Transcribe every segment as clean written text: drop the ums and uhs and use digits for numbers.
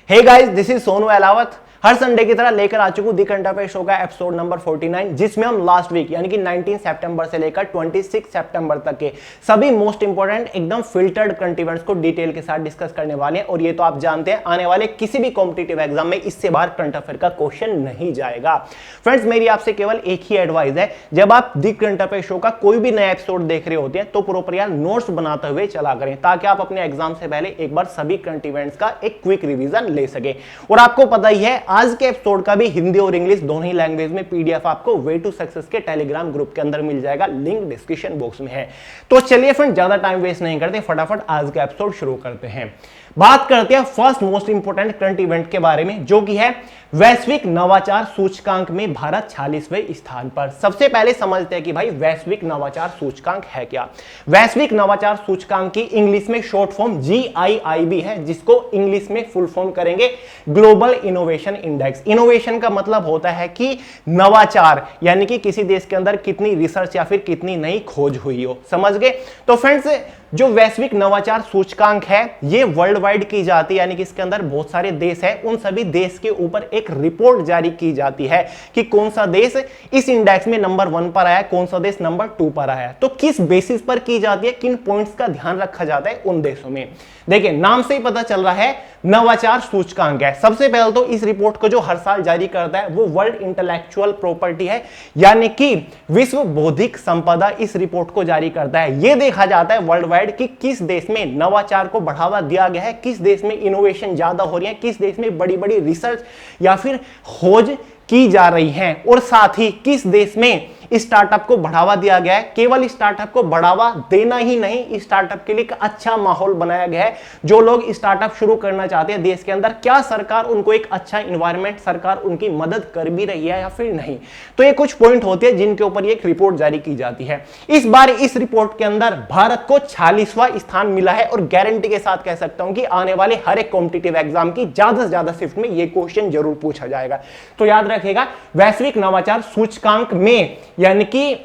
Hey guys, this is Sonu Ahlawat. हर Sunday की तरह लेकर आ चुका हूं दी करंट अफेयर शो का एपिसोड नंबर 49, जिसमें हम लास्ट वीक यानी कि 19 सितंबर से लेकर 26 सितंबर तक के सभी मोस्ट इंपोर्टेंट एकदम फिल्टर्ड करंट इवेंट्स को डिटेल के साथ डिस्कस करने वाले हैं। और ये तो आप जानते हैं, आने वाले किसी भी कॉम्पिटिटिव एग्जाम में इससे बाहर करंट अफेयर का क्वेश्चन नहीं जाएगा। फ्रेंड्स, मेरी आपसे केवल एक ही एडवाइस है, जब आप दी करंट अफेयर शो का कोई भी नया एपिसोड देख रहे होते हैं तो प्रॉपर यार नोट्स बनाते हुए चला करें, ताकि आप अपने एग्जाम से पहले एक बार सभी करंट इवेंट्स का एक क्विक रिवीजन ले सके। और आपको पता ही है, आज के एपिसोड का भी हिंदी और इंग्लिश दोनों ही लैंग्वेज में पीडीएफ आपको वे टू सक्सेस के टेलीग्राम ग्रुप के अंदर मिल जाएगा, लिंक डिस्क्रिप्शन बॉक्स में है। तो चलिए फ्रेंड, ज्यादा टाइम वेस्ट नहीं करते, फटाफट आज का एपिसोड शुरू करते हैं। बात करते हैं first most important current event के बारे में, जो कि है वैश्विक नवाचार सूचकांक में भारत 46वें स्थान पर। सबसे पहले समझते हैं कि भाई वैश्विक नवाचार सूचकांक है क्या। वैश्विक नवाचार सूचकांक की इंग्लिश में शॉर्ट फॉर्म GIIB है, जिसको इंग्लिश में फुल फॉर्म करेंगे ग्लोबल इनोवेशन इंडेक्स। इनोवेशन का मतलब होता है कि नवाचार, यानी कि किसी देश के अंदर कितनी रिसर्च या फिर कितनी नई खोज हुई हो। समझ गए? तो फ्रेंड्स, जो वैश्विक नवाचार सूचकांक है ये वर्ल्ड वाइड की जाती है, यानी कि इसके अंदर बहुत सारे देश हैं, उन सभी देश के ऊपर एक रिपोर्ट जारी की जाती है कि कौन सा देश इस इंडेक्स में नंबर 1 पर आया, कौन सा देश नंबर 2 पर आया। तो किस बेसिस पर की जाती है, किन पॉइंट्स का ध्यान रखा जाता है उन देशों में। देखिए, नाम से ही पता चल रहा है नवाचार सूचकांक है। सबसे पहले तो इस रिपोर्ट को जो हर साल जारी करता है वो वर्ल्ड इंटेलेक्चुअल प्रॉपर्टी है, यानी कि विश्व बौद्धिक संपदा इस रिपोर्ट को जारी करता है। यह देखा जाता है वर्ल्ड वाइड कि किस देश में नवाचार को बढ़ावा दिया गया है, किस देश में इनोवेशन ज्यादा हो रही है, किस देश में बड़ी बड़ी रिसर्च या फिर खोज की जा रही है, और साथ ही किस देश में स्टार्टअप को बढ़ावा दिया गया है। केवल स्टार्टअप को बढ़ावा देना ही नहीं, स्टार्टअप के लिए एक अच्छा माहौल बनाया गया है। जो लोग स्टार्टअप शुरू करना चाहते हैं देश के अंदर, क्या सरकार उनको एक अच्छा इन्वायरमेंट, सरकार उनकी मदद कर भी रही है या फिर नहीं। तो ये कुछ पॉइंट होते हैं जिनके ऊपर एक रिपोर्ट जारी की जाती है। इस बार इस रिपोर्ट के अंदर भारत को 46वां स्थान मिला है, और गारंटी के साथ कह सकता हूं कि आने वाले हर एक कॉम्पिटिटिव एग्जाम की ज्यादा से ज्यादा शिफ्ट में यह क्वेश्चन जरूर पूछा जाएगा। तो याद रखेगा, वैश्विक नवाचार सूचकांक में यानी कि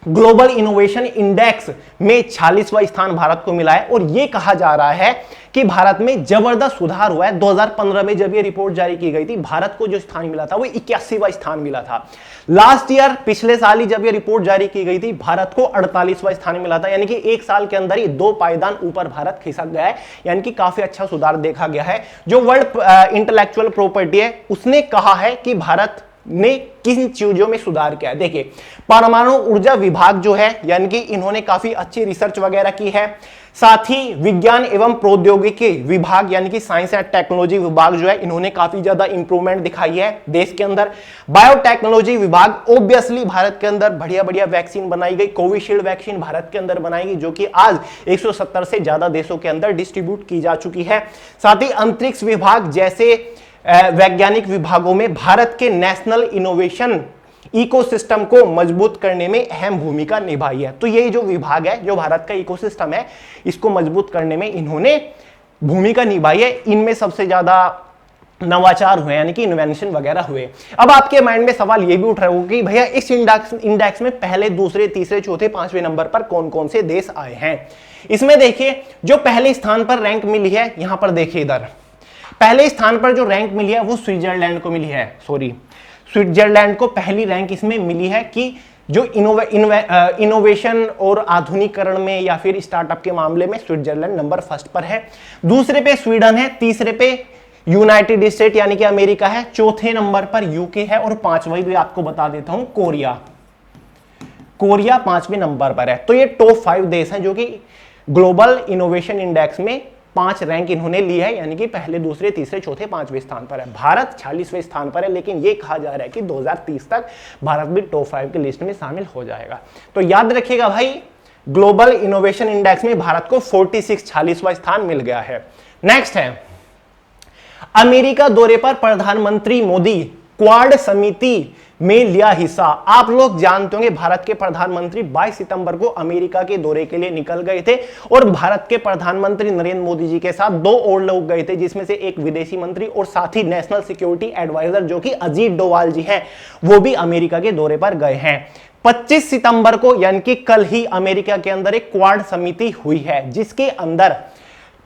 ग्लोबल इनोवेशन इंडेक्स में 46वां स्थान भारत को मिला है। और यह कहा जा रहा है कि भारत में जबरदस्त सुधार हुआ है। 2015 में जब यह रिपोर्ट जारी की गई थी, भारत को जो स्थान मिला था वो 81वां स्थान मिला था। लास्ट ईयर, पिछले साल ही जब यह रिपोर्ट जारी की गई थी, भारत को 48वां स्थान मिला था, यानी कि एक साल के अंदर ही 2 पायदान ऊपर भारत खिसक गया है, यानी कि काफी अच्छा सुधार देखा गया है। जो वर्ल्ड इंटेलेक्चुअल प्रॉपर्टी है उसने कहा है कि भारत ने किन चीजों में सुधार किया है। देखिए, परमाणु ऊर्जा विभाग जो है, यानी कि इन्होंने काफी अच्छी रिसर्च वगैरह की है। साथ ही विज्ञान एवं प्रौद्योगिकी विभाग, यानी कि साइंस एंड टेक्नोलॉजी विभाग जो है, इन्होंने काफी ज्यादा इंप्रूवमेंट दिखाई है देश के अंदर। बायोटेक्नोलॉजी विभाग, ऑब्वियसली भारत के अंदर बढ़िया बढ़िया वैक्सीन बनाई गई। कोविशील्ड वैक्सीन भारत के अंदर बनाई गई, जो कि आज 170 से ज्यादा देशों के अंदर डिस्ट्रीब्यूट की जा चुकी है। साथ ही अंतरिक्ष विभाग जैसे वैज्ञानिक विभागों में भारत के नेशनल इनोवेशन इकोसिस्टम को मजबूत करने में अहम भूमिका निभाई है। तो ये जो विभाग है, जो भारत का इकोसिस्टम है, इसको मजबूत करने में इन्होंने भूमिका निभाई है। इनमें सबसे ज्यादा नवाचार हुए, यानी कि इन्वेंशन वगैरह हुए। अब आपके माइंड में सवाल यह भी उठ रहा होगा कि भैया इस इंडेक्स में पहले, दूसरे, तीसरे, चौथे, 5वें नंबर पर कौन कौन से देश आए हैं। इसमें देखिए, जो पहले स्थान पर रैंक मिली है, यहां पर देखिए, इधर पहले स्थान पर जो रैंक मिली है वो स्विट्जरलैंड को मिली है। स्विट्जरलैंड को पहली रैंक इसमें मिली है कि जो इनोवेशन और आधुनिकीकरण में या फिर स्टार्टअप के मामले में स्विट्जरलैंड नंबर 1 पर है। दूसरे पे स्वीडन है, तीसरे पे यूनाइटेड स्टेट यानी कि अमेरिका है, चौथे नंबर पर यूके है, और 5वां भी आपको बता देता हूं, कोरिया 5वें नंबर पर है। तो ये टॉप 5 देश हैं जो कि ग्लोबल इनोवेशन इंडेक्स में 5 रैंक इन्होंने ली है, यानी कि पहले, दूसरे, तीसरे, चौथे, 5वें स्थान पर है। भारत 46वें स्थान पर है, लेकिन यह कहा जा रहा है कि 2030 तक भारत भी टॉप 5 की लिस्ट में शामिल हो जाएगा। तो याद रखिएगा भाई, ग्लोबल इनोवेशन इंडेक्स में भारत को 46वां स्थान मिल गया है। नेक्स्ट है, अमेरिका दौरे पर प्रधानमंत्री मोदी क्वाड समिति में लिया हिस्सा। आप लोग जानते होंगे, भारत के प्रधानमंत्री 22 सितंबर को अमेरिका के दौरे के लिए निकल गए थे, और भारत के प्रधानमंत्री नरेंद्र मोदी जी के साथ 2 और लोग गए थे, जिसमें से एक विदेशी मंत्री और साथ ही नेशनल सिक्योरिटी एडवाइजर जो कि अजीत डोवाल जी हैं, वो भी अमेरिका के दौरे पर गए हैं। 25 सितंबर को यानी कि कल ही अमेरिका के अंदर एक क्वाड समिति हुई है, जिसके अंदर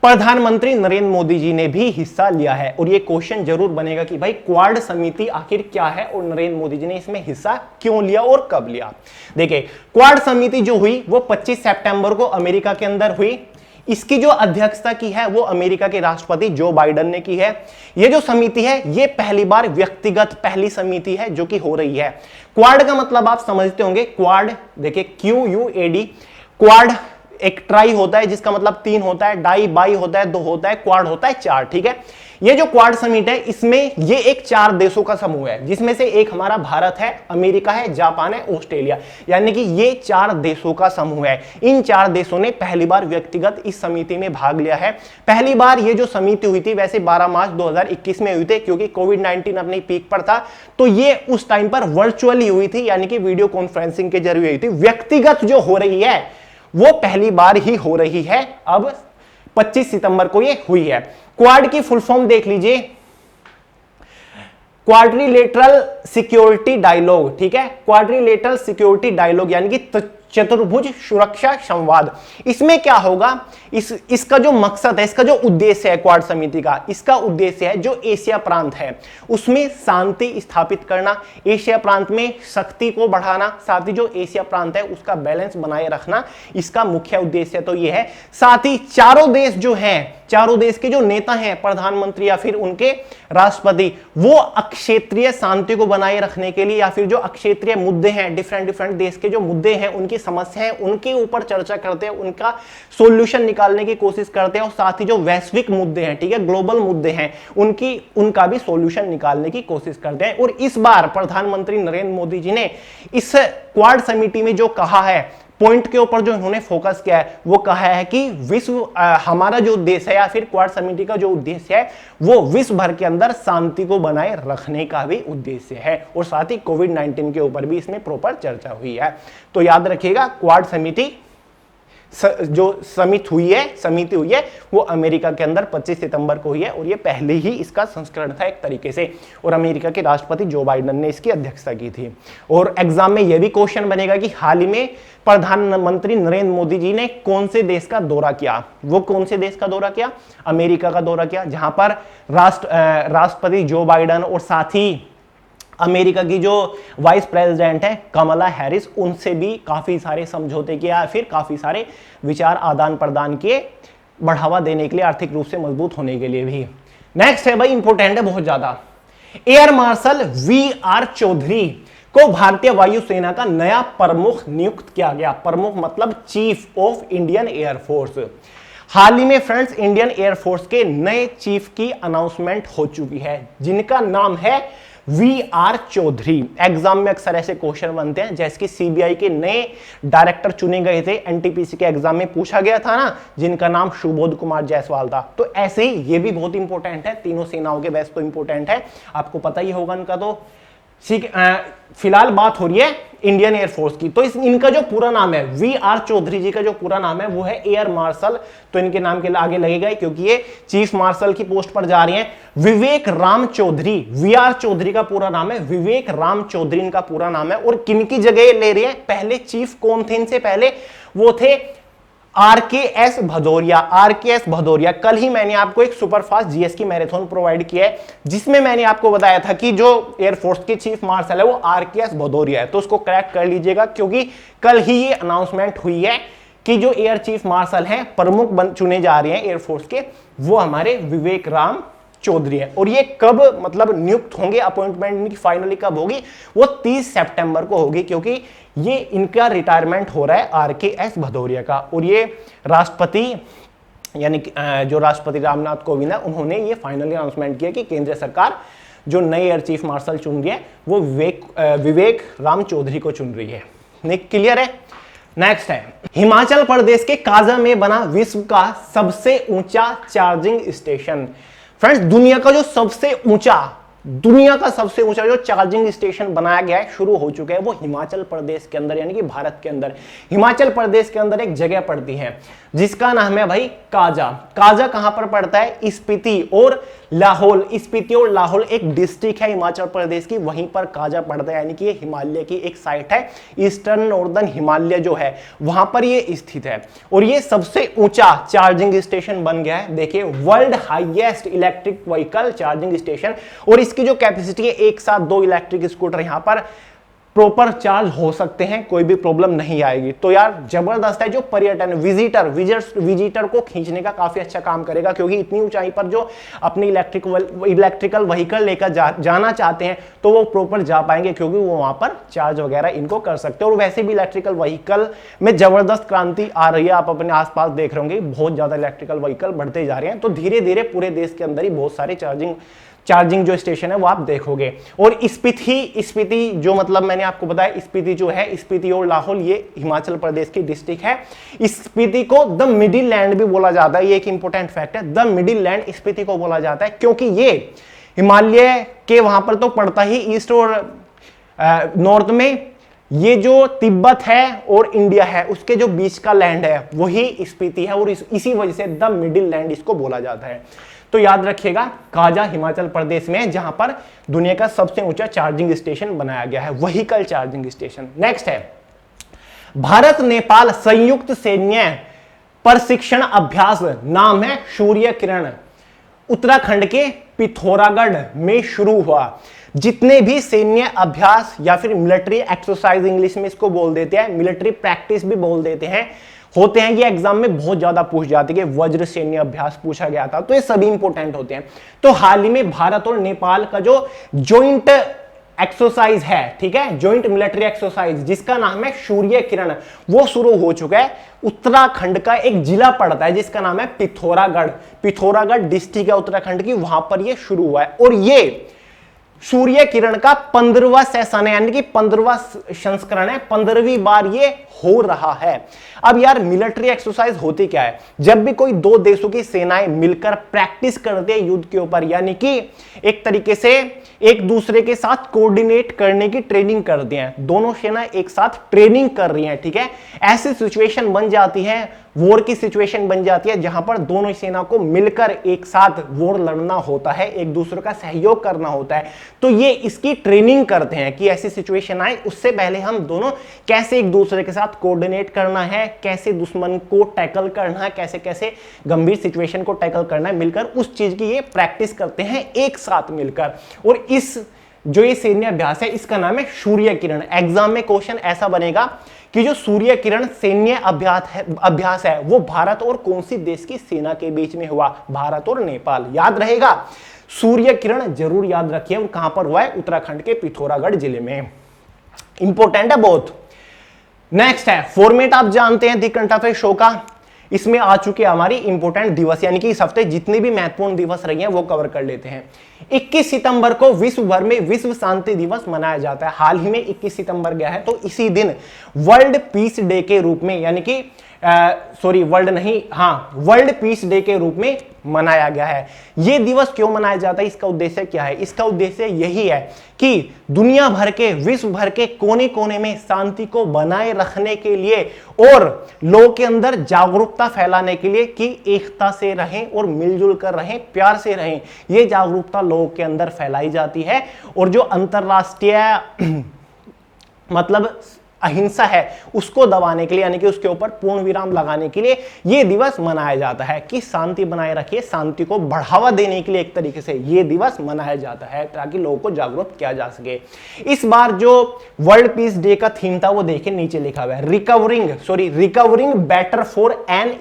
प्रधानमंत्री नरेंद्र मोदी जी ने भी हिस्सा लिया है। और ये क्वेश्चन जरूर बनेगा कि भाई क्वाड समिति आखिर क्या है और नरेंद्र मोदी जी ने इसमें हिस्सा क्यों लिया और कब लिया। देखिए, क्वाड समिति जो हुई वो 25 सितंबर को अमेरिका के अंदर हुई। इसकी जो अध्यक्षता की है वो अमेरिका के राष्ट्रपति जो बाइडेन ने की है। ये जो समिति है ये पहली बार व्यक्तिगत पहली समिति है जो कि हो रही है। क्वाड का मतलब आप समझते होंगे, क्वाड देखिए QUAD, क्वाड एक ट्राई होता है जिसका मतलब 3 होता है, डाई बाई होता है 2 होता है, क्वाड होता है 4। ठीक है, ये जो क्वाड समिट है इसमें ये एक 4 देशों का समूह है, जिसमें से एक हमारा भारत है, अमेरिका है, जापान है, ऑस्ट्रेलिया, यानी कि ये 4 देशों का समूह है। इन 4 देशों ने पहली बार व्यक्तिगत इस समिति में भाग लिया है। पहली बार ये जो समिति हुई थी वैसे 12 मार्च 2021 में हुई थी, क्योंकि कोविड-19 अपनी पीक पर था, तो ये उस टाइम पर वर्चुअली हुई थी, यानी कि वीडियो कॉन्फ्रेंसिंग के जरिए हुई थी। व्यक्तिगत जो हो रही है वो पहली बार ही हो रही है, अब 25 सितंबर को ये हुई है। क्वाड की फुल फॉर्म देख लीजिए, क्वाड्रिलेटरल सिक्योरिटी डायलॉग। ठीक है, क्वाड्रिलेटरल सिक्योरिटी डायलॉग यानी कि चतुर्भुज सुरक्षा संवाद। इसमें क्या होगा, इसका जो मकसद है, इसका जो उद्देश्य है क्वाड समिति का, इसका उद्देश्य है जो एशिया प्रांत है उसमें शांति स्थापित करना, एशिया प्रांत में शक्ति को बढ़ाना, साथ ही जो एशिया प्रांत है उसका बैलेंस बनाए रखना, इसका मुख्य उद्देश्य तो यह है। साथ ही चारों देश जो हैं, चारों देश के जो नेता हैं, प्रधानमंत्री या फिर उनके राष्ट्रपति, वो अक्षेत्रीय शांति को बनाए रखने के लिए या फिर जो अक्षेत्रीय मुद्दे हैं, डिफरेंट देश के जो मुद्दे हैं, उनकी समस्याएं, उनके ऊपर चर्चा करते हैं, उनका सॉल्यूशन निकालने की कोशिश करते हैं, और साथ ही जो वैश्विक मुद्दे हैं, ठीक है, ग्लोबल मुद्दे हैं, उनका भी सॉल्यूशन निकालने की कोशिश करते हैं। और इस बार प्रधानमंत्री नरेंद्र मोदी जी ने इस क्वाड समिति में जो कहा है, पॉइंट के ऊपर जो इन्होंने फोकस किया है, वो कहा है कि हमारा जो उद्देश्य है या फिर क्वाड समिति का जो उद्देश्य है वो विश्व भर के अंदर शांति को बनाए रखने का भी उद्देश्य है। और साथ ही कोविड-19 के ऊपर भी इसमें प्रॉपर चर्चा हुई है। तो याद रखिएगा, क्वाड समिति जो समिति हुई है वो अमेरिका के अंदर 25 सितंबर को हुई है, और ये पहले ही इसका संस्करण था एक तरीके से, और अमेरिका के राष्ट्रपति जो बाइडेन ने इसकी अध्यक्षता की थी। और एग्जाम में यह भी क्वेश्चन बनेगा कि हाल ही में प्रधानमंत्री नरेंद्र मोदी जी ने कौन से देश का दौरा किया। वो कौन से देश का दौरा किया? अमेरिका का दौरा किया, जहां पर राष्ट्रपति जो बाइडेन और साथ ही अमेरिका की जो वाइस प्रेसिडेंट है कमला हैरिस, उनसे भी काफी सारे समझौते किया, फिर काफी सारे विचार आदान प्रदान किए, बढ़ावा देने के लिए, आर्थिक रूप से मजबूत होने के लिए भी। नेक्स्ट है भाई, इंपॉर्टेंट है बहुत ज्यादा, एयर मार्शल VR चौधरी को भारतीय वायुसेना का नया प्रमुख नियुक्त किया गया। प्रमुख मतलब चीफ ऑफ इंडियन एयरफोर्स। हाल ही में फ्रेंड्स इंडियन एयरफोर्स के नए चीफ की अनाउंसमेंट हो चुकी है, जिनका नाम है VR चौधरी। एग्जाम में अक्सर ऐसे क्वेश्चन बनते हैं, जैसे कि CBI के नए डायरेक्टर चुने गए थे, NTPC के एग्जाम में पूछा गया था ना, जिनका नाम सुबोध कुमार जायसवाल था। तो ऐसे ही ये भी बहुत इंपॉर्टेंट है, तीनों सेनाओं के बेस तो इंपॉर्टेंट है, आपको पता ही होगा इनका। तो फिलहाल बात हो रही है इंडियन एयरफोर्स की। तो इनका जो पूरा नाम है, VR चौधरी जी का जो पूरा नाम है वो है एयर मार्शल। तो इनके नाम के आगे लगेगा, क्योंकि ये चीफ मार्शल की पोस्ट पर जा रही हैं। विवेक राम चौधरी, VR चौधरी का पूरा नाम है विवेक राम चौधरी, इनका पूरा नाम है। और किनकी जगह ले रही है? पहले चीफ कौन थे इनसे पहले? वो थे RKS भदौरिया। RKS भदौरिया, कल ही मैंने आपको एक सुपरफास्ट GS की मैराथन प्रोवाइड किया है, जिसमें मैंने आपको बताया था कि जो एयरफोर्स के चीफ मार्शल है वो RKS भदौरिया है। तो उसको क्रैक कर लीजिएगा, क्योंकि कल ही ये अनाउंसमेंट हुई है कि जो एयर चीफ मार्शल हैं, प्रमुख चुने जा रहे हैं एयरफोर्स के, वो हमारे विवेक राम चौधरी है। और ये कब मतलब नियुक्त होंगे, अपॉइंटमेंट इनकी फाइनली कब होगी? वो 30 सितंबर को होगी, क्योंकि ये इनका रिटायरमेंट हो रहा है RKS भदौरिया का। और ये राष्ट्रपति यानी जो राष्ट्रपति रामनाथ कोविंद है, उन्होंने ये फाइनली अनाउंसमेंट किया कि केंद्र सरकार जो नए एयर चीफ मार्शल चुन रही है वो विवेक राम चौधरी को चुन रही है। क्लियर है? नेक्स्ट है, हिमाचल प्रदेश के काजा में बना विश्व का सबसे ऊंचा चार्जिंग स्टेशन। फ्रेंड्स, दुनिया का जो सबसे ऊंचा दुनिया का सबसे ऊंचा जो चार्जिंग स्टेशन बनाया गया है, शुरू हो चुका है, वो हिमाचल प्रदेश के अंदर यानी कि भारत के अंदर हिमाचल प्रदेश के अंदर एक जगह पड़ती है जिसका नाम है भाई काजा। काजा कहां पर पड़ता है? स्पीति और लाहौल। स्पीति और लाहौल एक डिस्ट्रिक्ट है हिमाचल प्रदेश की, वहीं पर काजा पड़ता है, यानी कि ये हिमालय की एक साइट है, ईस्टर्न नॉर्दर्न हिमालय जो है वहां पर ये स्थित है। और ये सबसे ऊंचा चार्जिंग स्टेशन बन गया है। देखिए, world highest electric vehicle charging station, और इसकी जो कैपेसिटी है एक साथ 2 इलेक्ट्रिक स्कूटर यहां पर प्रॉपर चार्ज हो सकते हैं, कोई भी प्रॉब्लम नहीं आएगी। तो यार जबरदस्त है, जो पर्यटन विजिटर को खींचने का काफी अच्छा काम करेगा, क्योंकि इतनी ऊंचाई पर जो अपनी इलेक्ट्रिकल व्हीकल लेकर जाना चाहते हैं तो वो प्रॉपर जा पाएंगे, क्योंकि वो वहां पर चार्ज वगैरह इनको कर सकते हैं। और वैसे भी इलेक्ट्रिकल व्हीकल में जबरदस्त क्रांति आ रही है, आप अपने आसपास देख रहे होंगे, बहुत ज्यादा इलेक्ट्रिकल व्हीकल बढ़ते जा रहे हैं। तो धीरे धीरे पूरे देश के अंदर ही बहुत सारे चार्जिंग जो स्टेशन है वो आप देखोगे। और स्पीति जो मतलब मैंने आपको बताया, स्पीति जो है, स्पीति और लाहौल ये हिमाचल प्रदेश की डिस्ट्रिक्ट है। स्पीति को द मिडिल लैंड भी बोला जाता है, ये एक इंपॉर्टेंट फैक्ट है, द मिडिल लैंड स्पीति को बोला जाता है, क्योंकि ये हिमालय के वहां पर तो पड़ता ही ईस्ट और नॉर्थ में, ये जो तिब्बत है और इंडिया है उसके जो बीच का लैंड है वही स्पीति है, और इसी वजह से द मिडिल लैंड इसको बोला जाता है। तो याद रखिएगा, काजा हिमाचल प्रदेश में है, जहां पर दुनिया का सबसे ऊंचा चार्जिंग स्टेशन बनाया गया है, व्हीकल चार्जिंग स्टेशन। नेक्स्ट है भारत नेपाल संयुक्त सैन्य प्रशिक्षण अभ्यास, नाम है सूर्य किरण, उत्तराखंड के पिथौरागढ़ में शुरू हुआ। जितने भी सैन्य अभ्यास या फिर मिलिट्री एक्सरसाइज, इंग्लिश में इसको बोल देते हैं, मिलिट्री प्रैक्टिस भी बोल देते हैं, होते हैं, ये एग्जाम में बहुत ज्यादा पूछ जाती है। वज्र सैन्य अभ्यास पूछा गया था, तो ये सभी इंपॉर्टेंट होते हैं। तो हाल ही में भारत और नेपाल का जो ज्वाइंट एक्सरसाइज है, ठीक है, ज्वाइंट मिलिट्री एक्सरसाइज जिसका नाम है सूर्य किरण, वो शुरू हो चुका है। उत्तराखंड का एक जिला पड़ता है जिसका नाम है पिथौरागढ़ डिस्ट्रिक्ट है उत्तराखंड की, वहां पर ये शुरू हुआ है। और ये सूर्य किरण का 15वां सेशन है, यानी कि 15वां संस्करण है, 15वीं बार ये हो रहा है। अब यार मिलिट्री एक्सरसाइज होती क्या है? जब भी कोई 2 देशों की सेनाएं मिलकर प्रैक्टिस करते हैं युद्ध के ऊपर, यानी कि एक तरीके से एक दूसरे के साथ कोऑर्डिनेट करने की ट्रेनिंग करते हैं, दोनों सेना एक साथ ट्रेनिंग कर रही हैं, ठीक है, ऐसी सिचुएशन बन जाती है, वॉर की सिचुएशन बन जाती है, जहां पर दोनों सेना को मिलकर एक साथ वॉर लड़ना होता है, एक दूसरे का सहयोग करना होता है। तो ये इसकी ट्रेनिंग करते हैं कि ऐसी सिचुएशन आए, उससे पहले हम दोनों कैसे एक दूसरे के साथ कोऑर्डिनेट करना है, कैसे दुश्मन को टैकल करना है, कैसे कैसे गंभीर सिचुएशन को टैकल करना है, मिलकर उस चीज की ये प्रैक्टिस करते हैं एक साथ मिलकर। और इस जो ये सैन्य अभ्यास है इसका नाम है सूर्य किरण। एग्जाम में क्वेश्चन ऐसा बनेगा कि जो सूर्य किरण सैन्य अभ्यास है वो भारत और कौन सी देश की सेना के बीच में हुआ? भारत और नेपाल। याद रहेगा, सूर्य किरण जरूर याद रखिए। और कहां पर हुआ है? उत्तराखंड के पिथौरागढ़ जिले में। इंपॉर्टेंट है बहुत। नेक्स्ट है फॉर्मेट, आप जानते हैं दी करंट अफेयर शो का, इसमें आ चुके हमारी इंपॉर्टेंट दिवस, यानी कि इस हफ्ते जितने भी महत्वपूर्ण दिवस रही हैं वो कवर कर लेते हैं। 21 सितंबर को विश्व भर में विश्व शांति दिवस मनाया जाता है। हाल ही में 21 सितंबर गया है, तो इसी दिन वर्ल्ड पीस डे के रूप में, यानी कि वर्ल्ड पीस डे के रूप में मनाया गया है। यह दिवस क्यों मनाया जाता है? इसका उद्देश्य क्या है? इसका उद्देश्य यही है कि दुनिया भर के, विश्व भर के कोने कोने में शांति को बनाए रखने के लिए और लोगों के अंदर जागरूकता फैलाने के लिए कि एकता से रहें और मिलजुल कर रहें, प्यार से रहें। यह जागरूकता लोगों के अंदर फैलाई जाती है। और जो अंतरराष्ट्रीय मतलब अहिंसा है उसको दबाने के लिए, यानी कि उसके ऊपर पूर्ण विराम लगाने के लिए यह दिवस मनाया जाता है कि शांति बनाए रखिए, शांति को बढ़ावा देने के लिए एक तरीके से यह दिवस मनाया जाता है ताकि लोगों को जागरूक किया जा सके। इस बार जो वर्ल्ड पीस डे का थीम था वो देखिए नीचे लिखा हुआ है, recovering better for an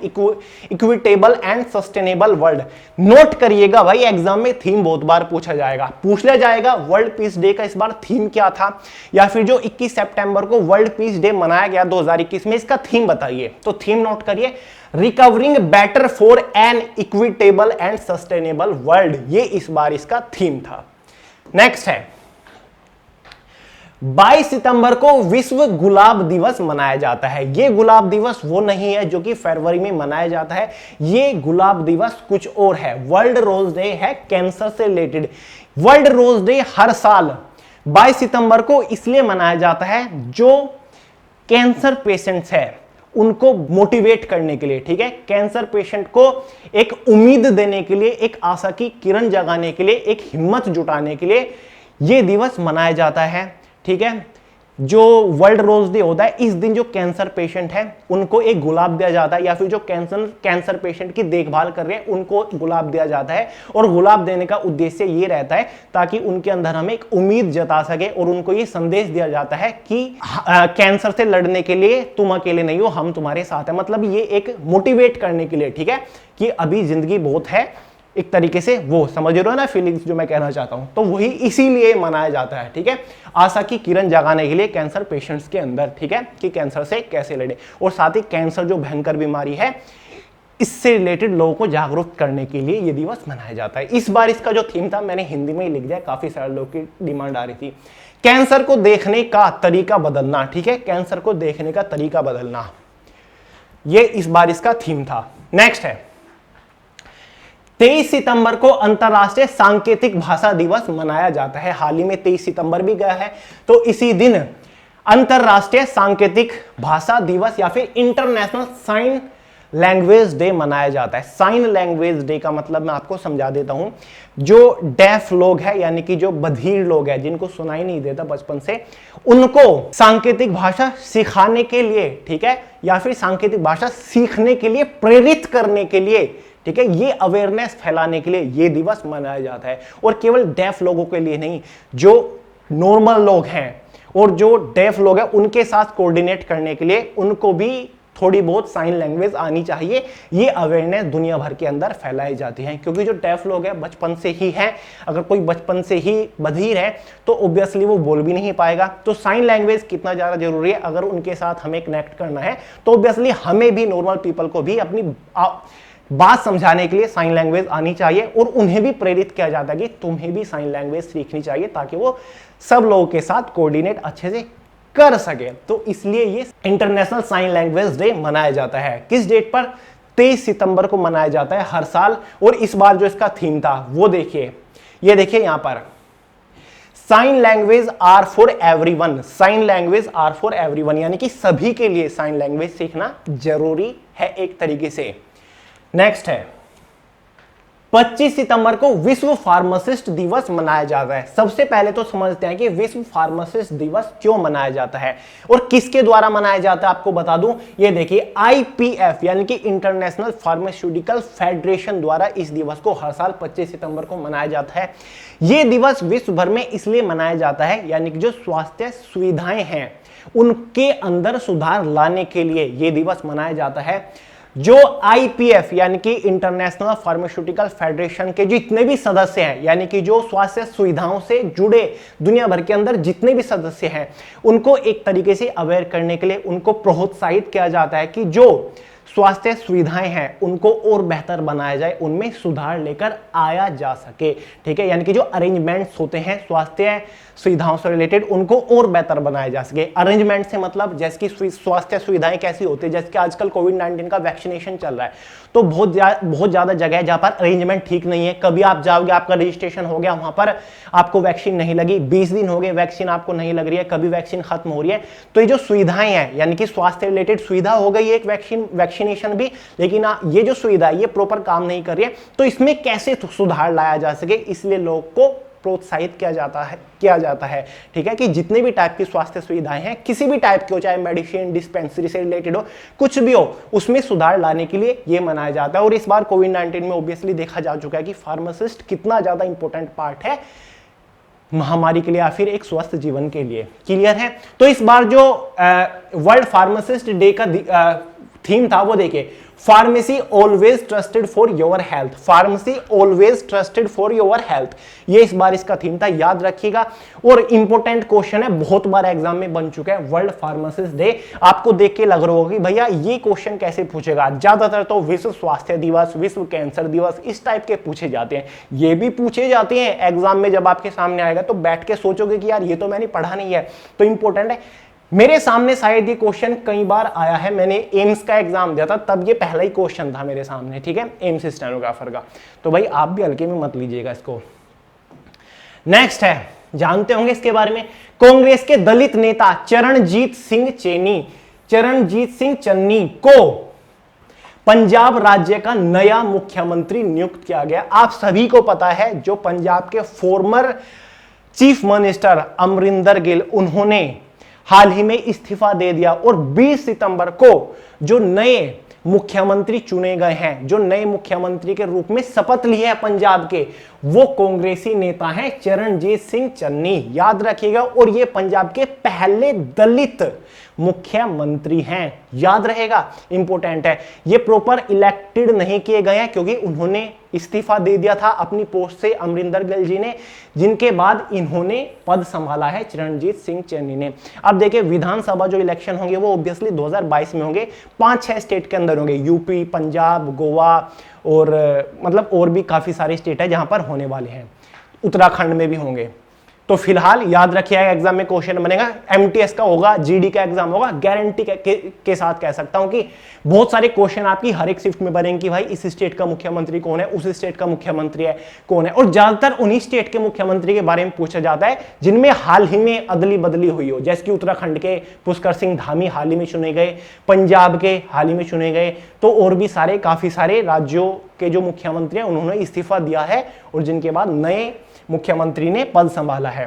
equitable and sustainable world. Note करिएगा भाई, एग्जाम में थीम बहुत बार पूछ लिया जाएगा वर्ल्ड पीस डे का इस बार थीम क्या था, या फिर जो 21 सितंबर को वर्ल्ड पीस डे मनाया गया 2021 में, इसका थीम बताइए। तो थीम नोट करिए, recovering better for an equitable and sustainable world, ये इस बार इसका थीम था। नेक्स्ट है 22 सितंबर को विश्व गुलाब दिवस मनाया जाता है। ये गुलाब दिवस वो नहीं है जो कि फरवरी में मनाया जाता है, ये गुलाब दिवस कुछ और है। वर्ल्ड रोज डे है कैंसर से रिलेटेड। वर्ल्ड रोज डे हर साल 22 सितंबर को इसलिए मनाया जाता है जो कैंसर पेशेंट्स है उनको मोटिवेट करने के लिए, ठीक है, कैंसर पेशेंट को एक उम्मीद देने के लिए, एक आशा की किरण जगाने के लिए, एक हिम्मत जुटाने के लिए यह दिवस मनाया जाता है, ठीक है। जो वर्ल्ड रोज डे होता है, इस दिन जो कैंसर पेशेंट है उनको एक गुलाब दिया जाता है, या फिर जो कैंसर पेशेंट की देखभाल कर रहे हैं उनको गुलाब दिया जाता है। और गुलाब देने का उद्देश्य ये रहता है ताकि उनके अंदर हम एक उम्मीद जता सके और उनको ये संदेश दिया जाता है कि कैंसर से लड़ने के लिए तुम अकेले नहीं हो, हम तुम्हारे साथ है। मतलब ये एक मोटिवेट करने के लिए, ठीक है, कि अभी जिंदगी बहुत है, एक तरीके से वो समझ रहे हो ना फीलिंग्स जो मैं कहना चाहता हूं। तो वही इसीलिए मनाया जाता है, ठीक है, आशा की किरण जगाने के लिए कैंसर पेशेंट्स के अंदर, ठीक है, कि कैंसर से कैसे लड़े। और साथ ही कैंसर जो भयंकर बीमारी है इससे रिलेटेड लोगों को जागरूक करने के लिए ये दिवस मनाया जाता है। इस बार इसका जो थीम था मैंने हिंदी में ही लिख दिया, काफी सारे लोगों की डिमांड आ रही थी। कैंसर को देखने का तरीका बदलना, ठीक है, कैंसर को देखने का तरीका बदलना, ये इस बार इसका थीम था। नेक्स्ट है 23 सितंबर को अंतरराष्ट्रीय सांकेतिक भाषा दिवस मनाया जाता है। हाल ही में 23 सितंबर भी गया है, तो इसी दिन अंतरराष्ट्रीय सांकेतिक भाषा दिवस या फिर इंटरनेशनल साइन लैंग्वेज डे मनाया जाता है। साइन लैंग्वेज डे का मतलब मैं आपको समझा देता हूं। जो डेफ लोग हैं, यानी कि जो बधिर लोग हैं, जिनको सुनाई नहीं देता बचपन से, उनको सांकेतिक भाषा सिखाने के लिए, ठीक है, या फिर सांकेतिक भाषा सीखने के लिए प्रेरित करने के लिए, ठीक है, ये अवेयरनेस फैलाने के लिए ये दिवस मनाया जाता है। और केवल डेफ लोगों के लिए नहीं, जो नॉर्मल लोग हैं और जो डेफ लोग हैं उनके साथ कोऑर्डिनेट करने के लिए उनको भी थोड़ी बहुत साइन लैंग्वेज आनी चाहिए। ये अवेयरनेस दुनिया भर के अंदर फैलाई जाती है, क्योंकि जो डेफ लोग हैं बचपन से ही हैं, अगर कोई बचपन से ही बधिर है तो ऑब्वियसली वो बोल भी नहीं पाएगा। तो साइन लैंग्वेज कितना ज़्यादा जरूरी है, अगर उनके साथ हमें कनेक्ट करना है तो ऑब्वियसली हमें भी, नॉर्मल पीपल को भी अपनी बात समझाने के लिए साइन लैंग्वेज आनी चाहिए। और उन्हें भी प्रेरित किया जाता है कि तुम्हें भी साइन लैंग्वेज सीखनी चाहिए ताकि वो सब लोगों के साथ कोऑर्डिनेट अच्छे से कर सके। तो इसलिए ये इंटरनेशनल साइन लैंग्वेज डे मनाया जाता है। किस डेट पर? 23 सितंबर को मनाया जाता है हर साल। और इस बार जो इसका थीम था वो देखिए, ये देखिए यहां पर, sign language are for everyone. Sign language are for everyone, यानी कि सभी के लिए साइन लैंग्वेज सीखना जरूरी है एक तरीके से। नेक्स्ट है 25 सितंबर को विश्व फार्मासिस्ट दिवस मनाया जाता है। सबसे पहले तो समझते हैं कि विश्व फार्मासिस्ट दिवस क्यों मनाया जाता है और किसके द्वारा मनाया जाता है, आपको बता दूं। ये देखिए IPF यानी कि इंटरनेशनल फार्मास्यूटिकल फेडरेशन द्वारा इस दिवस को हर साल 25 सितंबर को मनाया जाता है। यह दिवस विश्व भर में इसलिए मनाया जाता है, यानी कि जो स्वास्थ्य सुविधाएं हैं उनके अंदर सुधार लाने के लिए यह दिवस मनाया जाता है। जो IPF यानी कि इंटरनेशनल फार्मास्यूटिकल फेडरेशन के जितने भी सदस्य हैं, यानी कि जो स्वास्थ्य सुविधाओं से जुड़े दुनिया भर के अंदर जितने भी सदस्य हैं, उनको एक तरीके से अवेयर करने के लिए उनको प्रोत्साहित किया जाता है कि जो स्वास्थ्य सुविधाएं हैं उनको और बेहतर बनाया जाए, उनमें सुधार लेकर आया जा सके, ठीक है, यानी कि जो अरेंजमेंट्स होते हैं स्वास्थ्य सुविधाओं से रिलेटेड उनको और बेहतर बनाया जा सके। अरेंजमेंट से मतलब जैसे कि स्वास्थ्य सुविधाएं कैसी होती है, जैसे कि आजकल कोविड-19 का वैक्सीनेशन चल रहा है, तो बहुत ज्यादा जगह है जहां पर अरेंजमेंट ठीक नहीं है। कभी आप जाओगे, आपका रजिस्ट्रेशन हो गया, वहां पर आपको वैक्सीन नहीं लगी, 20 दिन हो गए वैक्सीन आपको नहीं लग रही है, कभी वैक्सीन खत्म हो रही है। तो ये जो सुविधाएं हैं, यानी कि स्वास्थ्य रिलेटेड सुविधा हो गई एक वैक्सीनेशन भी, लेकिन ये जो सुविधा है ये प्रॉपर काम नहीं कर रही है, तो इसमें कैसे सुधार लाया जा सके, इसलिए लोग को प्रोत्साहित किया जाता है, ठीक है, कि जितने भी टाइप की स्वास्थ्य सुविधाएं हैं, किसी भी टाइप की हो, चाहे मेडिसिन डिस्पेंसरी से रिलेटेड हो, कुछ भी हो, उसमें सुधार लाने के लिए यह मनाया जाता है। और इस बार कोविड-19 में ऑब्वियसली देखा जा चुका है कि फार्मासिस्ट कितना ज्यादा इंपॉर्टेंट पार्ट है महामारी के लिए या फिर एक स्वस्थ जीवन के लिए। क्लियर है? तो इस बार जो वर्ल्ड फार्मासिस्ट डे का थीम था वो देखिए, pharmacy always trusted for your health, pharmacy always trusted for your health, ये इस बार इसका थीम था, याद रखिएगा। और इंपॉर्टेंट क्वेश्चन है, बहुत बार एग्जाम में बन चुका है, वर्ल्ड फार्मासिस्ट डे। आपको देख के लग रहा होगा कि भैया ये क्वेश्चन कैसे पूछेगा, ज्यादातर तो विश्व स्वास्थ्य दिवस, विश्व कैंसर दिवस, इस टाइप के पूछे जाते हैं। ये भी पूछे जाते हैं एग्जाम में, जब आपके सामने आएगा तो बैठ के सोचोगे कि यार ये तो मैंने पढ़ा नहीं है, तो इंपॉर्टेंट है। मेरे सामने शायद ये क्वेश्चन कई बार आया है, मैंने एम्स का एग्जाम दिया था, तब ये पहला ही क्वेश्चन था मेरे सामने, ठीक है, एम्स स्टेनोग्राफर का। तो भाई आप भी हल्के में मत लीजिएगा इसको। नेक्स्ट है, जानते होंगे इसके बारे में, कांग्रेस के दलित नेता चरणजीत सिंह चन्नी को पंजाब राज्य का नया मुख्यमंत्री नियुक्त किया गया। आप सभी को पता है, जो पंजाब के former chief minister Amarinder Gill, उन्होंने हाल ही में इस्तीफा दे दिया और 20 सितंबर को जो नए मुख्यमंत्री चुने गए हैं, जो नए मुख्यमंत्री के रूप में शपथ लिए हैं पंजाब के, वो कांग्रेसी नेता हैं चरणजीत सिंह चन्नी, याद रखिएगा। और ये पंजाब के पहले दलित मुख्यमंत्री हैं, याद रहेगा, इंपॉर्टेंट है। ये प्रॉपर इलेक्टेड नहीं किए गए हैं क्योंकि उन्होंने इस्तीफा दे दिया था अपनी पोस्ट से अमरिंदर गिल जी ने, जिनके बाद इन्होंने पद संभाला है चरणजीत सिंह चन्नी ने। अब देखिए, विधानसभा जो इलेक्शन होंगे वो ऑब्वियसली 2022 में होंगे, 5-6 स्टेट के अंदर होंगे, यूपी, पंजाब, गोवा और मतलब और भी काफी सारे स्टेट है जहां पर होने वाले हैं, उत्तराखंड में भी होंगे। तो फिलहाल याद रखिएगा, एग्जाम में क्वेश्चन बनेगा, एमटीएस का होगा, जीडी का एग्जाम होगा, गारंटी के साथ कह सकता हूं कि बहुत सारे क्वेश्चन आपकी हर एक शिफ्ट में बनेंगे कि भाई इस स्टेट का मुख्यमंत्री कौन है, उस स्टेट का मुख्यमंत्री है कौन है। और ज्यादातर उन्हीं स्टेट के मुख्यमंत्री के बारे में पूछा जाता है जिनमें हाल ही में अदली बदली हुई हो, जैसे कि उत्तराखंड के पुष्कर सिंह धामी हाल ही में चुने गए, पंजाब के हाल ही में चुने गए, तो और भी सारे काफी सारे राज्यों के जो मुख्यमंत्री हैं उन्होंने इस्तीफा दिया है और जिनके बाद नए मुख्यमंत्री ने पद संभाला है।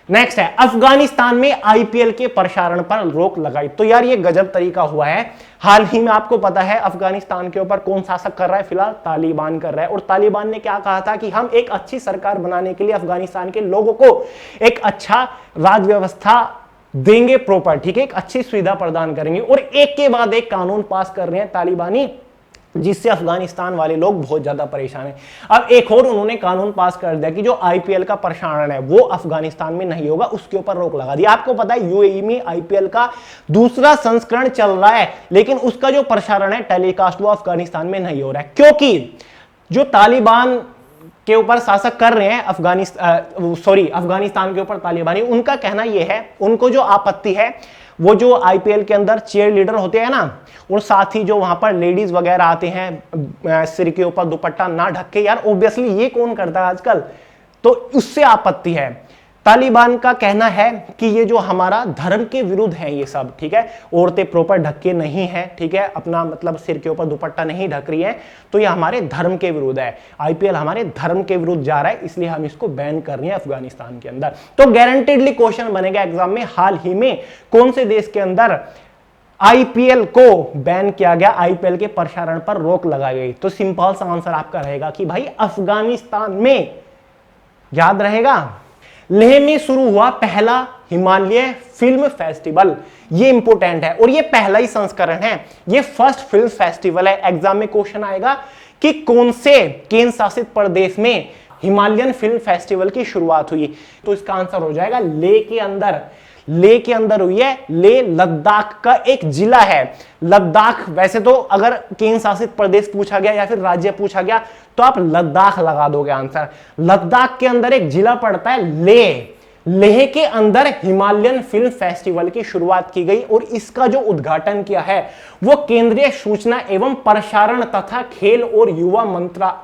नेक्स्ट है, अफगानिस्तान में आईपीएल के प्रसारण पर रोक लगाई। तो यार ये गजब तरीका हुआ है। हाल ही में आपको पता है अफगानिस्तान के ऊपर कौन शासक कर रहा है, फिलहाल तालिबान कर रहा है। और तालिबान ने क्या कहा था कि हम एक अच्छी सरकार बनाने के लिए अफगानिस्तान के लोगों को एक अच्छा राज व्यवस्था देंगे प्रॉपर, ठीक है, एक अच्छी सुविधा प्रदान करेंगे। और एक के बाद एक कानून पास कर रहे हैं तालिबानी, जिससे अफगानिस्तान वाले लोग बहुत ज्यादा परेशान हैं। अब एक और उन्होंने कानून पास कर दिया कि जो आईपीएल का प्रसारण है वो अफगानिस्तान में नहीं होगा, उसके ऊपर रोक लगा दी। आपको पता है यूएई में आईपीएल का दूसरा संस्करण चल रहा है, लेकिन उसका जो प्रसारण है टेलीकास्ट वो अफगानिस्तान में नहीं हो रहा है, क्योंकि जो तालिबान के ऊपर शासक कर रहे हैं अफगानिस्तान के ऊपर तालिबानी, उनका कहना यह है, उनको जो आपत्ति है वो जो आईपीएल के अंदर चीयर लीडर होते हैं ना, और साथ ही जो वहां पर लेडीज वगैरह आते हैं सिर के ऊपर दुपट्टा ना ढक के, यार ऑब्वियसली ये कौन करता है आजकल, तो उससे आपत्ति है। तालिबान का कहना है कि ये जो हमारा धर्म के विरुद्ध है ये सब, ठीक है, औरतें प्रॉपर ढक के नहीं है, ठीक है, अपना मतलब सिर के ऊपर दुपट्टा नहीं ढक रही है, तो ये हमारे धर्म के विरुद्ध है, आईपीएल हमारे धर्म के विरुद्ध जा रहा है, इसलिए हम इसको बैन कर रहे हैं अफगानिस्तान के अंदर। तो गारंटेडली क्वेश्चन बनेगा एग्जाम में, हाल ही में कौन से देश के अंदर आईपीएल को बैन किया गया, आईपीएल के प्रसारण पर रोक लगाई गई। तो सिंपल सा आंसर आपका रहेगा कि भाई अफगानिस्तान में, याद रहेगा। लेह में शुरू हुआ पहला हिमालय फिल्म फेस्टिवल, ये इंपॉर्टेंट है और ये पहला ही संस्करण है, ये फर्स्ट फिल्म फेस्टिवल है। एग्जाम में क्वेश्चन आएगा कि कौन से केंद्र शासित प्रदेश में हिमालयन फिल्म फेस्टिवल की शुरुआत हुई, तो इसका आंसर हो जाएगा लेह के अंदर। लेह के अंदर हुई है, लेह लद्दाख का एक जिला है। लद्दाख, वैसे तो अगर केंद्र शासित प्रदेश पूछा गया या फिर राज्य पूछा गया तो आप लद्दाख लगा दोगे आंसर। लद्दाख के अंदर एक जिला पड़ता है लेह, लेह के अंदर हिमालयन फिल्म फेस्टिवल की शुरुआत की गई और इसका जो उद्घाटन किया है वो केंद्रीय सूचना एवं प्रसारण तथा खेल और युवा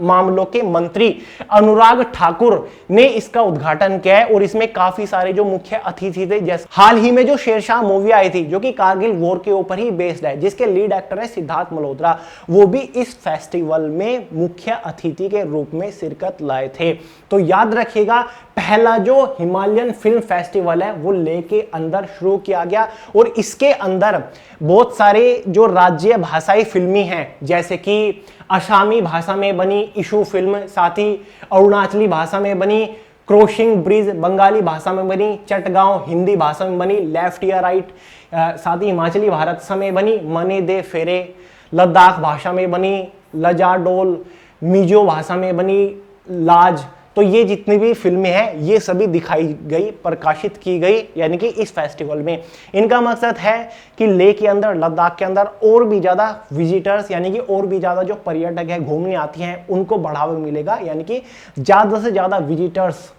मामलों के मंत्री अनुराग ठाकुर ने इसका उद्घाटन किया है। और इसमें काफी सारे जो मुख्य अतिथि थे, जैसे हाल ही में जो शेरशाह मूवी आई थी जो कि कारगिल वॉर के ऊपर ही बेस्ड है, जिसके लीड एक्टर है सिद्धार्थ मल्होत्रा, वो भी इस फेस्टिवल में मुख्य अतिथि के रूप में शिरकत लाए थे। तो याद रखिएगा, पहला जो हिमालयन फिल्म फेस्टिवल है वो लेह के अंदर शुरू किया गया और इसके अंदर बहुत सारे जो राज्य भाषाई फिल्मी हैं, जैसे कि असमी भाषा में बनी इशू फिल्म, साथ ही अरुणाचली भाषा में बनी क्रॉसिंग ब्रिज, बंगाली भाषा में बनी चटगांव, हिंदी भाषा में बनी लेफ्ट या राइट, साथ ही हिमाचली भाषा में बनी मने दे फेरे, लद्दाख भाषा में बनी, लजाडोल मिजो भाषा में बनी लाज। तो ये जितनी भी फिल्में हैं ये सभी दिखाई गई, प्रकाशित की गई यानी कि इस फेस्टिवल में। इनका मकसद है कि लेह के अंदर, लद्दाख के अंदर और भी ज़्यादा विजिटर्स यानी कि और भी ज़्यादा जो पर्यटक है घूमने आती हैं उनको बढ़ावा मिलेगा, यानी कि ज़्यादा से ज़्यादा विजिटर्स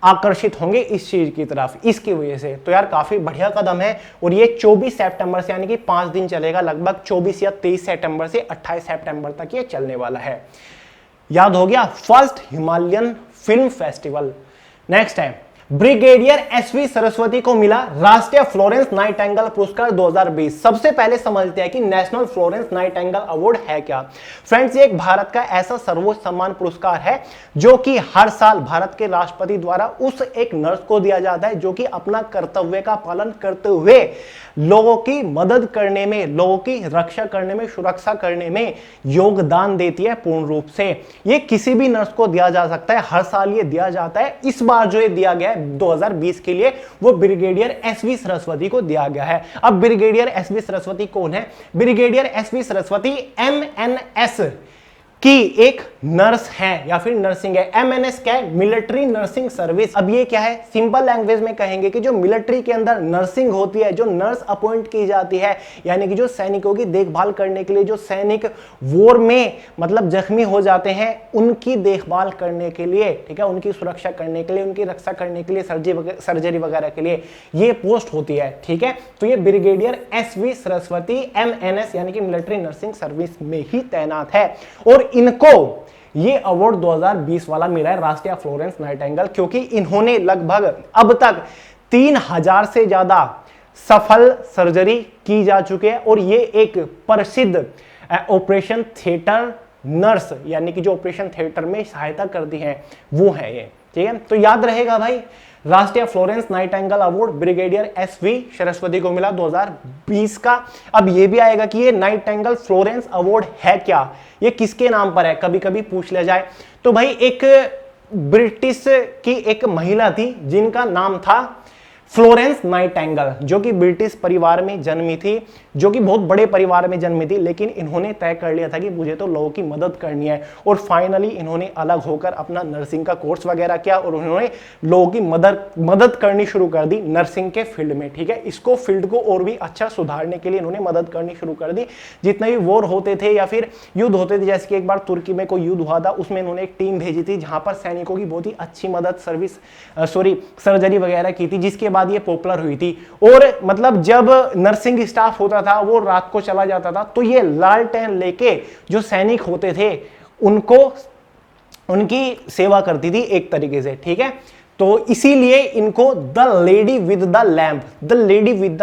आकर्षित होंगे इस चीज की तरफ, इसकी वजह से। तो यार काफी बढ़िया कदम है और ये 24 सितंबर से यानी कि 5 दिन चलेगा, लगभग 24 या 23 सितंबर से 28 सितंबर तक ये चलने वाला है। याद हो गया, first Himalayan film festival. Next है ब्रिगेडियर एसवी सरस्वती को मिला राष्ट्रीय फ्लोरेंस नाइटिंगेल पुरस्कार 2020। सबसे पहले समझते हैं कि नेशनल फ्लोरेंस नाइटिंगेल अवार्ड है क्या। फ्रेंड्स, ये एक भारत का ऐसा सर्वोच्च सम्मान पुरस्कार है जो कि हर साल भारत के राष्ट्रपति द्वारा उस एक नर्स को दिया जाता है जो कि अपना कर्तव्य का पालन करते हुए लोगों की मदद करने में, लोगों की रक्षा करने में, सुरक्षा करने में योगदान देती है पूर्ण रूप से। ये किसी भी नर्स को दिया जा सकता है, हर साल ये दिया जाता है। इस बार जो ये दिया गया है 2020 के लिए वो ब्रिगेडियर एसवी सरस्वती को दिया गया है। अब ब्रिगेडियर एसवी सरस्वती कौन है? ब्रिगेडियर एसवी सरस्वती एमएनएस की एक नर्स है या फिर नर्सिंग है। एमएनएस क्या है? Military nursing service. अब ये क्या है? सिंपल लैंग्वेज में कहेंगे कि जो मिलिट्री के अंदर नर्सिंग होती है, जो नर्स अपॉइंट की जाती है, यानी कि जो सैनिकों की देखभाल करने के लिए, जो सैनिक वॉर में मतलब जख्मी हो जाते हैं उनकी देखभाल करने के लिए, ठीक है, उनकी सुरक्षा करने के लिए, उनकी रक्षा करने के लिए, सर्जरी वगैरह के लिए ये पोस्ट होती है, ठीक है। तो ये ब्रिगेडियर एसवी सरस्वती एमएनएस यानी कि मिलिट्री नर्सिंग सर्विस में ही तैनात है और इनको ये अवार्ड 2020 वाला मिला है राष्ट्रीय फ्लोरेंस नाइटिंगेल, क्योंकि इन्होंने लगभग अब तक 3000 से ज्यादा सफल सर्जरी की जा चुके हैं और ये एक प्रसिद्ध ऑपरेशन थिएटर नर्स यानी कि जो ऑपरेशन थिएटर में सहायता करती हैं वो है ये, ठीक है। तो याद रहेगा भाई, राष्ट्रीय Florence Nightingale award brigadier SV Saraswati को मिला 2020 का। अब ये भी आएगा कि ये नाइटिंगेल फ्लोरेंस अवार्ड है क्या, ये किसके नाम पर है, कभी कभी पूछ लिया जाए। तो भाई एक ब्रिटिश की एक महिला थी जिनका नाम था फ्लोरेंस नाइटिंगेल, जो कि ब्रिटिश परिवार में जन्मी थी, जो कि बहुत बड़े परिवार में जन्मी थी, लेकिन इन्होंने तय कर लिया था कि मुझे तो लोगों की मदद करनी है और फाइनली इन्होंने अलग होकर अपना नर्सिंग का कोर्स वगैरह किया और उन्होंने लोगों की मदद करनी शुरू कर दी नर्सिंग के फील्ड में, ठीक है। इसको फील्ड को और भी अच्छा सुधारने के लिए इन्होंने मदद करनी शुरू कर दी। जितने भी वॉर होते थे या फिर युद्ध होते थे, जैसे कि एक बार तुर्की में कोई युद्ध हुआ था, उसमें इन्होंने एक टीम भेजी थी जहां पर सैनिकों की बहुत ही अच्छी मदद सर्जरी वगैरह की थी, जिसके बाद ये पॉपुलर हुई थी। और मतलब जब नर्सिंग स्टाफ होता था वो रात को चला जाता था तो ये लालटेन लेके जो सैनिक होते थे उनको उनकी सेवा करती थी एक तरीके से, ठीक है। तो इसीलिए इनको the lady with the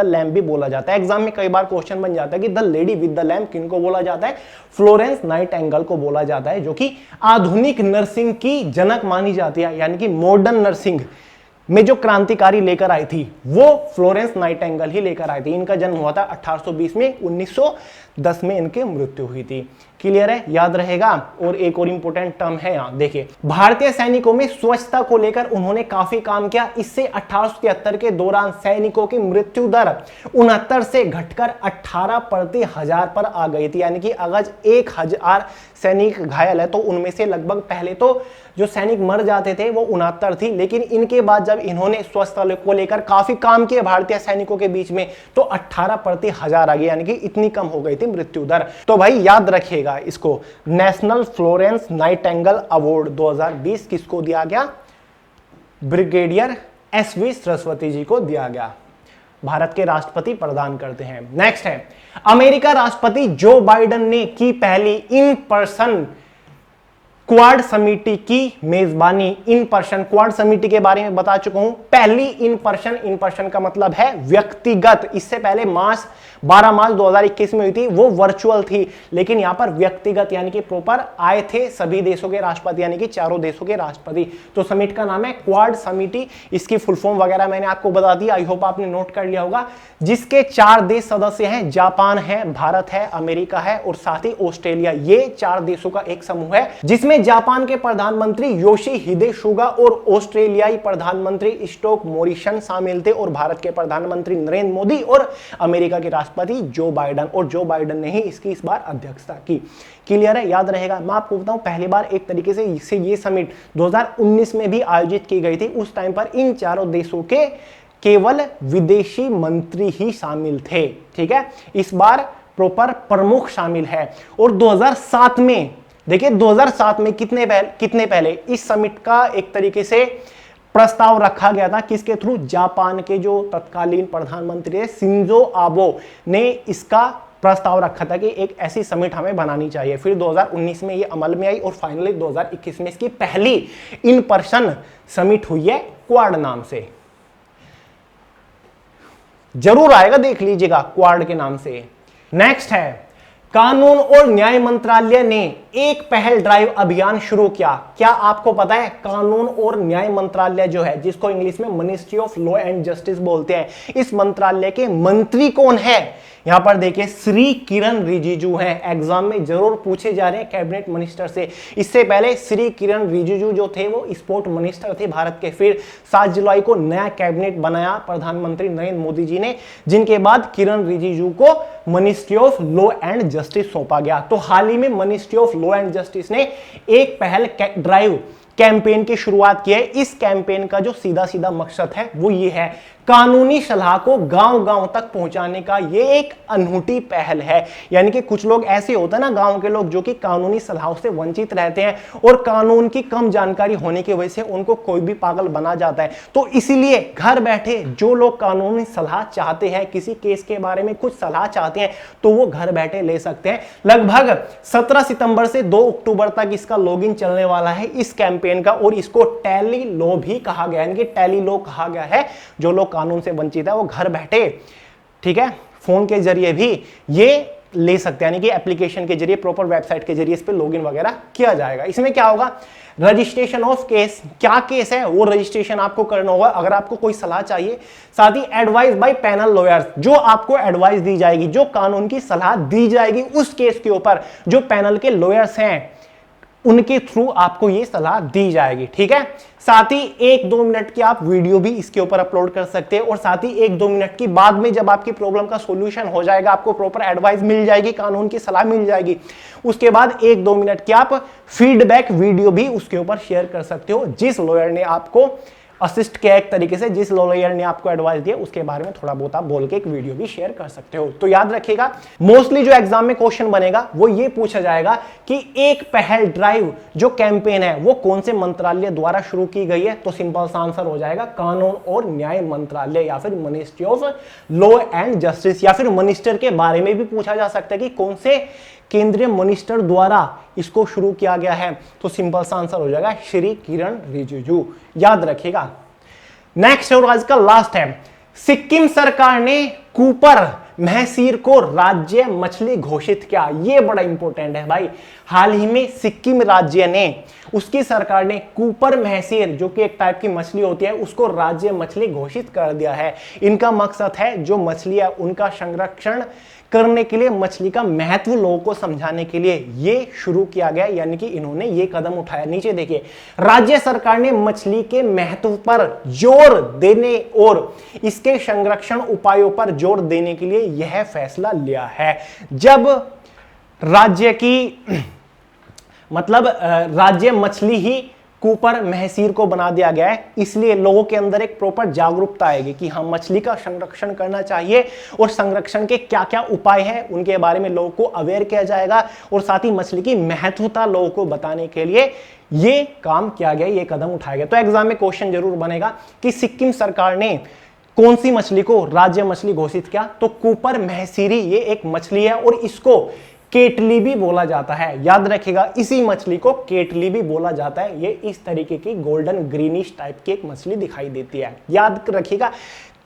lamp भी बोला जाता है। एग्जाम में कई बार क्वेश्चन बन जाता है कि the lady with the lamp किनको बोला जाता है? फ्लोरेंस नाइटिंगेल को बोला जाता है, जो कि आधुनिक नर्सिंग की जनक मानी जाती है, यानी कि मॉडर्न नर्सिंग में जो क्रांतिकारी लेकर आई थी वो फ्लोरेंस नाइटिंगेल ही लेकर आई थी। इनका जन्म हुआ था 1820 में, 1910 में इनकी मृत्यु हुई थी। क्लियर है, याद रहेगा। और एक और इंपॉर्टेंट टर्म है यहाँ देखिए, भारतीय सैनिकों में स्वच्छता को लेकर उन्होंने काफी काम किया। इससे 1873 के दौरान सैनिकों की मृत्यु दर 69 से घटकर 18 प्रति हजार पर आ गई थी, यानी कि अगर 1000 सैनिक घायल है तो उनमें से लगभग, पहले तो जो सैनिक मर जाते थे वो 69 थी, लेकिन इनके बाद जब इन्होंने स्वच्छता को लेकर काफी काम किया भारतीय सैनिकों के बीच में तो 18 प्रति हजार आ गई, यानी कि इतनी कम हो गई थी मृत्यु दर। तो भाई याद रखिएगा इसको, नेशनल फ्लोरेंस नाइटिंगेल अवार्ड 2020 किसको दिया गया? ब्रिगेडियर एसवी सरस्वती जी को दिया गया। भारत के राष्ट्रपति प्रदान करते हैं। नेक्स्ट है, अमेरिका राष्ट्रपति जो बाइडेन ने की पहली इन पर्सन क्वाड समिति की मेजबानी। इन पर्सन क्वाड समिति के बारे में बता चुका हूं। पहली इन पर्सन का मतलब है व्यक्तिगत। इससे पहले 12 मार्च 2021 में हुई थी, वो वर्चुअल थी, लेकिन यहां पर व्यक्तिगत यानी कि प्रॉपर आए थे सभी देशों के राष्ट्रपति, यानी कि चारों देशों के राष्ट्रपति। तो समिट का नाम है क्वाड समिति। इसकी फुल फॉर्म वगैरह मैंने आपको बता दी, आई होप आपने नोट कर लिया होगा। जिसके 4 देश सदस्य हैं, जापान है, भारत है, अमेरिका है और साथ ही ऑस्ट्रेलिया। ये 4 देशों का एक समूह है जिसमें जिसमें जापान के प्रधानमंत्री योशिहिदे सुगा और ऑस्ट्रेलियाई प्रधानमंत्री स्टोक मॉरिसन शामिल थे, और भारत के प्रधानमंत्री नरेंद्र मोदी और अमेरिका के राष्ट्रपति जो बाइडन, और जो बाइडन ने ही इसकी इस बार अध्यक्षता की। क्लियर है, याद रहेगा। मैं आपको बताऊं, पहली बार एक तरीके से ये समिट 2019 में भी आयोजित की गई थी। उस टाइम पर इन चारों देशों के केवल विदेशी मंत्री ही शामिल थे, ठीक है। इस बार प्रॉपर प्रमुख शामिल है। और 2007 में देखिए, 2007 में कितने पहले इस समिट का एक तरीके से प्रस्ताव रखा गया था, किसके थ्रू? जापान के जो तत्कालीन प्रधानमंत्री थे शिंजो आबे ने इसका प्रस्ताव रखा था कि एक ऐसी समिट हमें बनानी चाहिए। फिर 2019 में ये अमल में आई और फाइनली 2021 में इसकी पहली इन पर्सन समिट हुई है क्वाड नाम से। जरूर आएगा, देख लीजिएगा, क्वाड के नाम से। नेक्स्ट है, कानून और न्याय मंत्रालय ने एक पहल ड्राइव अभियान शुरू किया। क्या आपको पता है कानून और न्याय मंत्रालय जो है, जिसको इंग्लिश में ministry of law and justice बोलते हैं, इस मंत्रालय के मंत्री कौन है? यहां पर देखिए श्री किरण रिजिजू हैं। एग्जाम में जरूर पूछे जा रहे हैं कैबिनेट मिनिस्टर से। इससे पहले श्री किरण रिजिजू जो थे वो स्पोर्ट मिनिस्टर थे भारत के। फिर 7 जुलाई को नया कैबिनेट बनाया प्रधानमंत्री नरेंद्र मोदी जी ने, जिनके बाद किरण रिजिजू को ministry of law and justice सौंपा गया। तो हाल ही में ministry of law and justice ने एक पहल ड्राइव कैंपेन की शुरुआत की है। इस कैंपेन का जो सीधा सीधा मकसद है वो ये है, कानूनी सलाह को गांव-गांव तक पहुंचाने का ये एक अनूठी पहल है। यानी कि कुछ लोग ऐसे होते हैं ना, गांव के लोग, जो कि कानूनी सलाह से वंचित रहते हैं और कानून की कम जानकारी होने की वजह से उनको कोई भी पागल बना जाता है। तो इसीलिए घर बैठे जो लोग कानूनी सलाह चाहते हैं, किसी केस के बारे में कुछ सलाह चाहते हैं, तो वो घर बैठे ले सकते हैं। लगभग 17 सितंबर से 2 अक्टूबर तक इसका लॉगिन चलने वाला है इस कैंपेन का, और इसको टेली लॉ भी कहा गया है, यानी कि टेली लॉ कहा गया है। जो लोग कानून से वंचित है वो घर बैठे, ठीक है, फोन के जरिए भी ये ले सकते हैं, यानी कि एप्लीकेशन के जरिए, प्रॉपर वेबसाइट के जरिए इस पे लॉगिन वगैरह किया जाएगा। इसमें क्या होगा? Registration of case. क्या केस है वो रजिस्ट्रेशन आपको करना होगा अगर आपको कोई सलाह चाहिए। साथ ही एडवाइस बाय पैनल लॉयर्स, जो आपको एडवाइस दी जाएगी, जो कानून की सलाह दी जाएगी उस केस के ऊपर जो पैनल के लॉयर्स हैं उनके थ्रू आपको ये सलाह दी जाएगी, ठीक है। साथ ही 1-2 मिनट की आप वीडियो भी इसके ऊपर अपलोड कर सकते हैं, और साथ ही 1-2 मिनट की बाद में जब आपकी प्रॉब्लम का सॉल्यूशन हो जाएगा, आपको प्रॉपर एडवाइस मिल जाएगी, कानून की सलाह मिल जाएगी, उसके बाद 1-2 मिनट की आप फीडबैक वीडियो भी उसके ऊपर शेयर कर सकते हो। जिस लॉयर ने आपको असिस्ट किया एक तरीके से, जिस लॉयर ने आपको एडवाइस दिया, उसके बारे में थोड़ा बहुत आप बोल के एक वीडियो भी शेयर कर सकते हो। तो याद रखिएगा, मोस्टली जो एग्जाम में क्वेश्चन बनेगा वो ये पूछा जाएगा कि एक पहल ड्राइव जो कैंपेन है वो कौन से मंत्रालय द्वारा शुरू की गई है। तो सिंपल सा आंसर हो जाएगा कानून और न्याय मंत्रालय, या फिर ministry of law and justice, या फिर मिनिस्टर के बारे में भी पूछा जा सकता है कि कौन से केंद्रीय मिनिस्टर द्वारा इसको शुरू किया गया है। तो सिंपल सा आंसर हो जाएगा श्री किरण रिजिजू, याद रखिएगा। नेक्स्ट और आज का लास्ट है, सिक्किम सरकार ने कूपर महसीर को राज्य मछली घोषित किया। ये बड़ा इंपॉर्टेंट है भाई। हाल ही में सिक्किम राज्य ने, उसकी सरकार ने कूपर महसीर, जो कि एक टाइप की मछली होती है, उसको राज्य मछली घोषित कर दिया है। इनका मकसद है जो मछली है उनका संरक्षण करने के लिए, मछली का महत्व लोगों को समझाने के लिए ये शुरू किया गया, यानी कि इन्होंने ये कदम उठाया। नीचे देखिए, राज्य सरकार ने मछली के महत्व पर जोर देने और इसके संरक्षण उपायों पर जोर देने के लिए यह फैसला लिया है। जब राज्य की मतलब राज्य मछली ही कूपर महसीर को बना दिया गया है, इसलिए लोगों के अंदर एक प्रॉपर जागरूकता आएगी कि हाँ, मछली का संरक्षण करना चाहिए, और संरक्षण के क्या क्या उपाय हैं उनके बारे में लोगों को अवेयर किया जाएगा, और साथ ही मछली की महत्वता लोगों को बताने के लिए ये काम किया गया, ये कदम उठाया गया। तो एग्जाम में क्वेश्चन जरूर बनेगा कि सिक्किम सरकार ने कौन सी मछली को राज्य मछली घोषित किया। तो कूपर महसीरी ये एक मछली है, और इसको केटली भी बोला जाता है। याद रखिएगा, इसी मछली को केटली भी बोला जाता है। ये इस तरीके की गोल्डन ग्रीनिश टाइप की एक मछली दिखाई देती है। याद रखिएगा,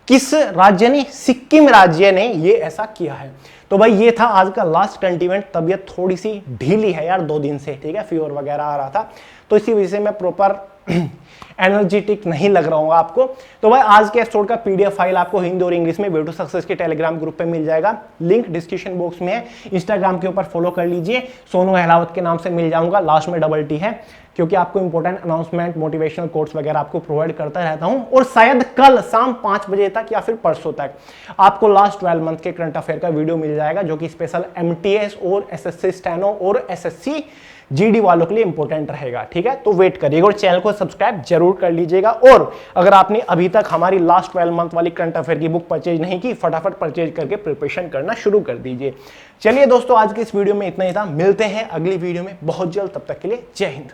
किस राज्य ने? सिक्किम राज्य ने ये ऐसा किया है। तो भाई ये था आज का लास्ट करंट इवेंट। तबीयत थोड़ी सी ढीली है यार 2 दिन से, ठीक है, फीवर वगैरह आ रहा था, तो इसी वजह से मैं प्रॉपर एनर्जेटिक नहीं लग रहा हूँ आपको। तो भाई आज के एपिसोड का पीडीएफ फाइल आपको हिंदी और इंग्लिश में वे टू सक्सेस के टेलीग्राम ग्रुप पे मिल जाएगा, लिंक डिस्क्रिप्शन बॉक्स में है। इंस्टाग्राम के ऊपर फॉलो कर लीजिए, सोनू अहलावत के नाम से मिल जाऊंगा, लास्ट में डबल टी है, क्योंकि आपको इंपॉर्टेंट अनाउंसमेंट, मोटिवेशनल कोट्स वगैरह आपको प्रोवाइड करता रहता हूं। और शायद कल शाम 5 बजे तक या फिर परसों तक आपको लास्ट 12 मंथ के करंट अफेयर का वीडियो मिल जाएगा, जो कि स्पेशल एमटीएस और एसएससी स्टेनो और एसएससी जीडी वालों के लिए इंपॉर्टेंट रहेगा, ठीक है। तो वेट करिएगा और चैनल को सब्सक्राइब जरूर कर लीजिएगा। और अगर आपने अभी तक हमारी लास्ट 12 मंथ वाली करंट अफेयर की बुक परचेज नहीं की, फटाफट परचेज करके प्रिपरेशन करना शुरू कर दीजिए। चलिए दोस्तों, आज की इस वीडियो में इतना ही था, मिलते हैं अगली वीडियो में बहुत जल्द, तब तक के लिए जय हिंद।